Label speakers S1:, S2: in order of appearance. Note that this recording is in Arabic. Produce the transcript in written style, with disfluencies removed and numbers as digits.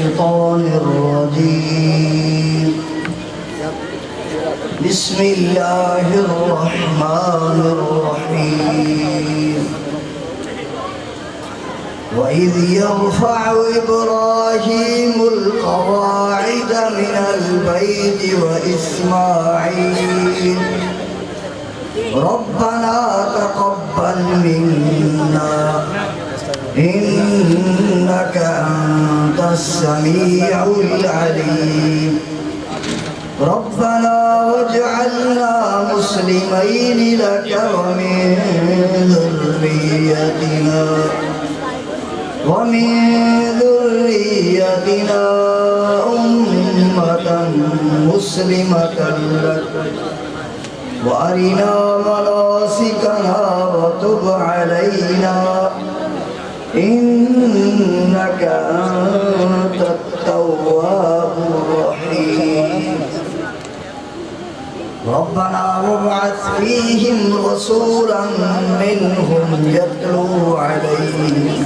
S1: الشيطان الرجيم. بسم الله الرحمن الرحيم. وإذ يرفع إبراهيم القواعد من البيت وإسماعيل ربنا تقبل منا إنك أنت السميع العليم. ربنا واجعلنا مسلمين لك ومن ذريتنا أمة مسلمة لك وأرنا مناسكنا وتب علينا إنك أنت التواب الرحيم. ربنا وابعث فيهم رسولا منهم يتلو عليهم